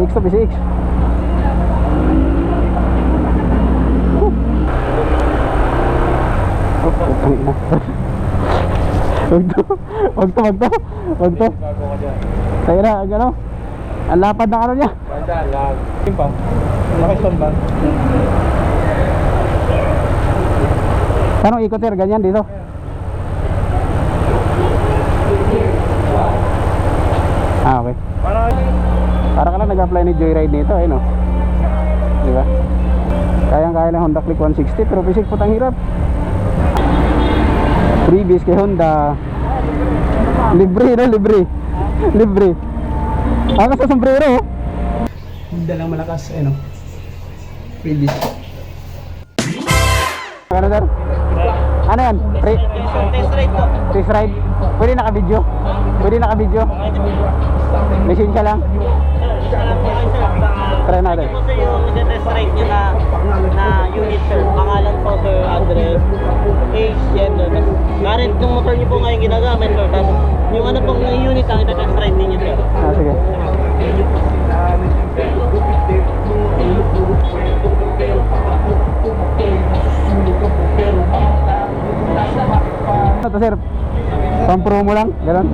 PCX to, PCX. Wag to. Tayo na, ano? Ang lapad ng ano niya. Yung pa, naka-stone ba? Anong ikot sir? Ganyan dito? Ah, okay. Para ka lang nag-apply ni Joyride nito, ayun o. Diba? Kayang-kaya ng Honda Click 160, pero pisik putang hirap. Previous kay Honda. Libre na, libre. Ako sa sombrero. Honda lang malakas, ayun o. Previous. Ano sir? Ano yan? Test ride po. Test ride? Pwede naka-video? Lisensya lang? Try natin. Ito po sir yung test ride nyo na unit sir. Pangalan po sir, address, age, gender. Current ng motor nyo po ngayon ginagamit sir. Tapos yung ano pong unit ang ito-test ride ninyo sir. Ah, sige. Ano to sir? Pang-promo lang? Ganon?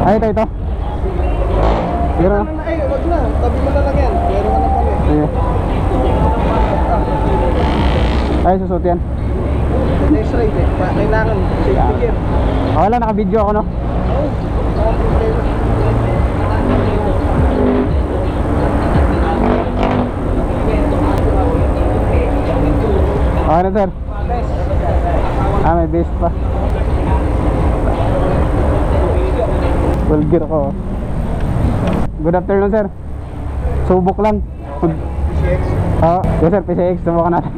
Ay, ito. Meron na? Ay, wag na. Tabi mo na lang yan. Meron ka na pala eh. Sige. Ay, susot yan. Next ride eh. Kailangan. Safety gear. Wala, naka-video ako no? Oo. Okay na sir. Ah, may base pa. Vulgar ko. Good afternoon sir. Subok lang. PCX. Yes sir, PCX. Subukan natin.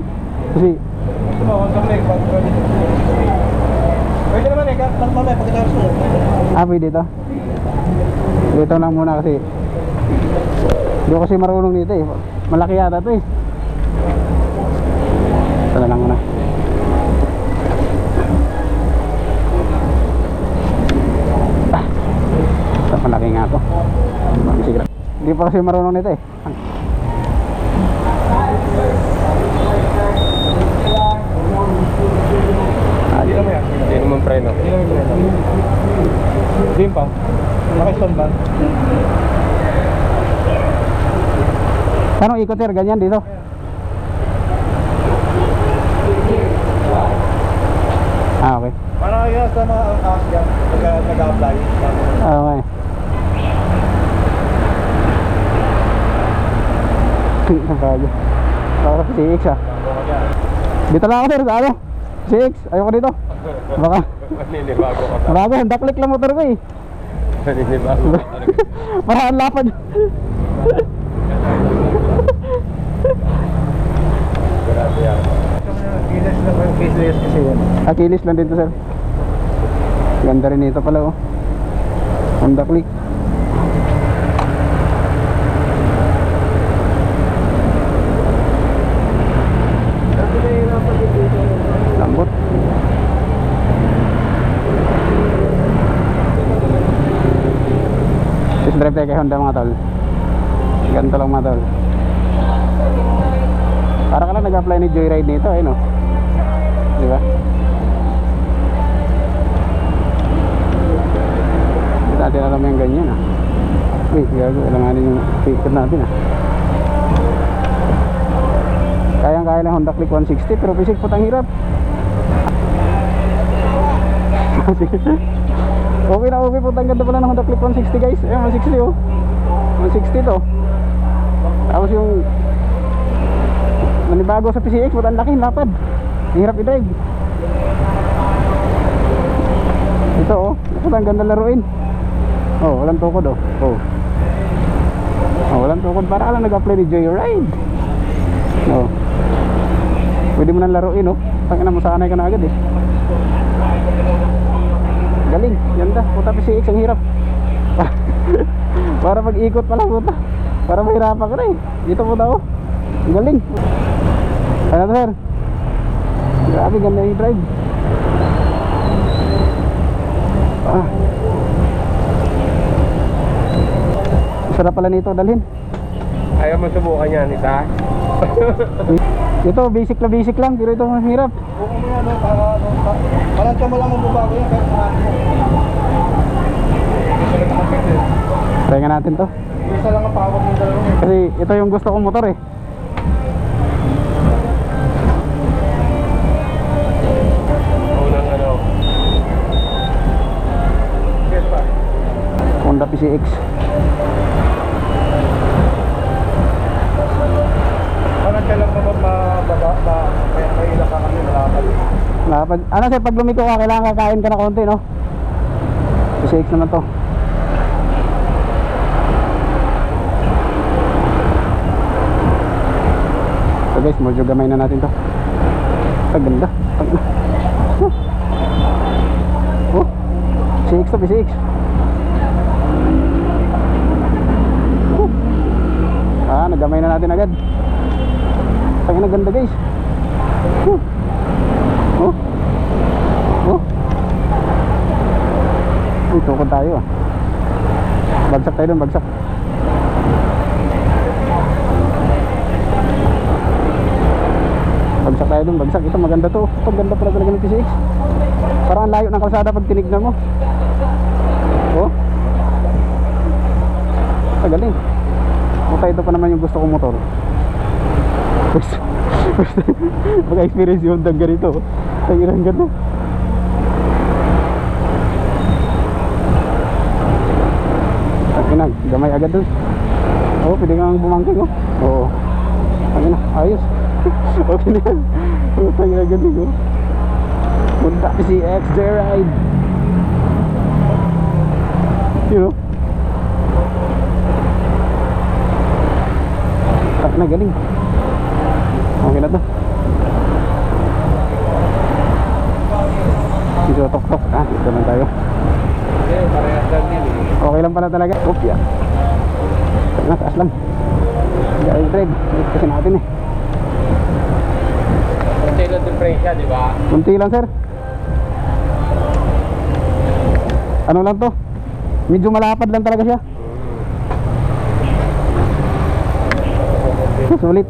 Kasi Gusto mo, Honda Click. Pwede naman eh. Tapos mamaya pagkatapos mo. pwede ito. Dito lang muna kasi hindi ko kasi marunong dito eh. Malaki yata ito eh. Ito na lang muna. Ito malaki nga ito. Hindi pa kasi marunong nito eh. Hindi naman yan. Hindi naman preno. Hindi naman preno. Hindi pa. Naka-stone ba? Anong ikot sir? Ganyan dito? Ah, okay. Parang kayo sa mga akas dyan. Nag-a-apply. Okay. Nakago. Baka sa CX ah. Dito lang ako sir, sa ano? CX, ayoko dito. Baka Maninibago ka pa. bago, Honda Click lang motor ko eh. Maninibago ka talaga. Parang lapad. Grabe yan. Kilis na yung faceless kasi yan. Akilis lang dito sir. Ganda rin ito pala oh. Honda Click. Lambot. Test drive tayo kay Honda mga tol. Ganito lang mga tol. Para ka lang nag-apply ni Joyride nito eh no. Diba? Hindi natin alam yung ganyan ah. Uy, gago, alanganin yung ticket natin ah. Kayang-kaya ng Honda Click 160 pero pisik putang hirap. Okay na okay, putang ganda pala ng Honda Click 160 guys. 160 oh. 160 to. Tapos yung manibago sa PCX, putang laki, lapad. Hirap i-drive. Ito oh, putang ganda laruin. Oh, walang tukod oh. Walang tukod, para lang nag-apply ni Joyride. Oh. Pwede mo nang laruin oh. Tangina mo, sanay ka na agad eh. Galing, ganda. Puta PCX, ang hirap. Para mag-ikot pala puta. Para mahirapan ka na eh. Dito po daw. Galing. Ano to sir? Grabe, ganda yung drive. Sarap pala nito dalhin. Ayaw mo subukan yan, isa? Ito basic lang pero ito mahirap. Buko mo yan, parang siya mo lang magbabago yan kahit marami mo. Isa lang ang pwede. Try nga natin to. Isa lang ang pawag ng dalawa. Kasi ito yung gusto kong motor eh. Unang ano. Yes pa. Honda PCX. Parang siya lang naman may ilang ka kami malapad. Ano sir, pag lumiko ka, kailangan kakain ka na konti, no? PCX naman to. So guys, medyo gamay na natin to. Ang ganda. Oh, PCX to, PCX. Nagamay na natin agad. Ang ganda guys. Oh. Uy, tukod tayo ah. Bagsak tayo dun, bagsak. Bagsak tayo dun, bagsak. Ito maganda to. Ito ganda pala talaga ng PCX. Parang ang layo ng kalsada pag tinignan mo. Oh. Galing. Buta ito pa naman yung gusto kong motor. Pag-experience yung Honda ganito. Ang irang ganda. Akinag, gamay agad dun. Oo, pwede kang bumangking oh. Oo. Ang ina, ayos. Okay na yan. Ang ina agad dun oh. Honda PCX Joyride. You know? Na galing. Okay na to. Dito tok-tok. Dito lang tayo. Okay, parehas lang din eh. Okay lang pala talaga. Opya. Taas lang. Gaya drive. Dito kasi natin eh. Kunti lang diferensya, di ba? Kunti lang sir. Ano lang to? Medyo malapad lang talaga siya. Sulit.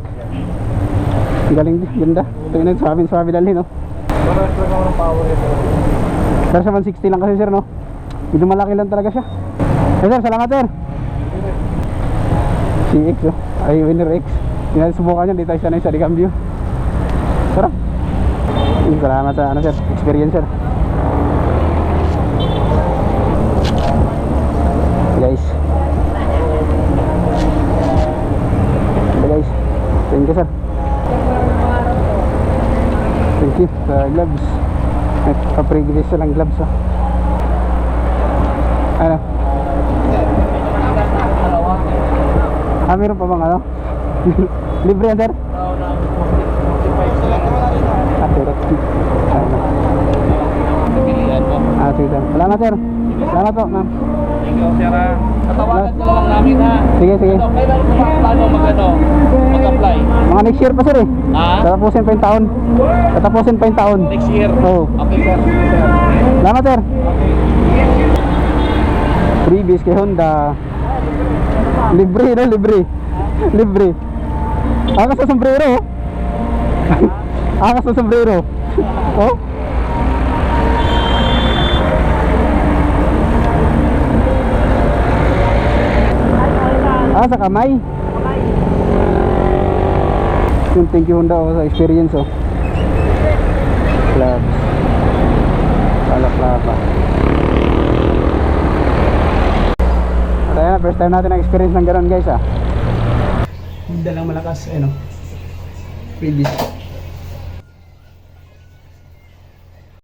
Galing din, ganda. Ito yung swabe dalhin, no? Parang siya lang ang power nito. Pero sa 160 lang kasi sir, no? Medyo malaki lang talaga siya. Eh sir, salamat sir. CX, oh. Ay, Winner X. Hindi natin subukan yan, di tayo sanay sa Dicambio. Sarap. Salamat sa ano sir, experience sir. Guys. Guys, thank you sir. Thank you sa gloves. May pa-privilege silang gloves oh. Ano? Meron pa bang ano? Libre yan sir? Correct. Sige sir. Salamat sir. Salamat po ma'am. Ikaw, sir, tatawagan ka lang namin ha. Sige. Kailan mo paano mag-apply? Mga next year pa sir eh. Ha? Tatapusin pa yung taon. Next year? Oo. Okay, sir. Salamat sir. Previous kay Honda. Libre na, libre. Angas sa sombrero. Angas sa sombrero. Oh. Sa kamay. Yung thank you Honda sa experience oh. Clubs. Palaklapa. At ayan, first time natin na-experience ng gano'n guys ah. Hindi lang malakas, ano. Previous.